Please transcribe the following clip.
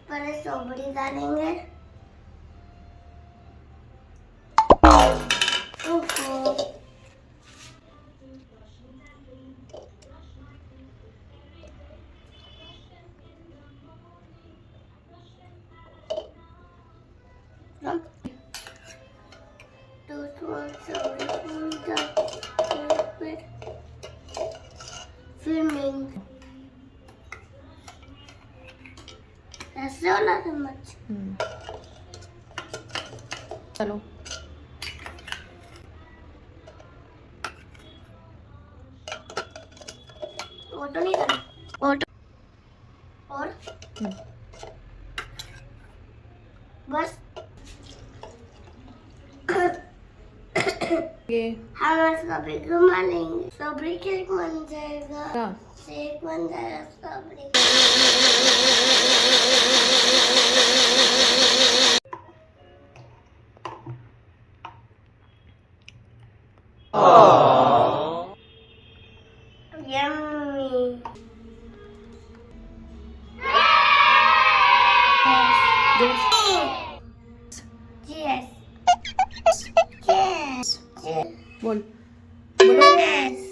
पहले स्ट्रॉबेरी डालेंगे। ओहो, तो स्ट्रॉबेरी डाल फिर मिंट ऐसे वाला चम्मच। चलो ऑटो नहीं करना, ऑटो और बस ये हम स्ट्रॉबेरी घुमा लेंगे। स्ट्रॉबेरी केक बन जाएगा, क्या शेक बन जाएगा स्ट्रॉबेरी। यम्मी। Yes. Yes. बोल Yes.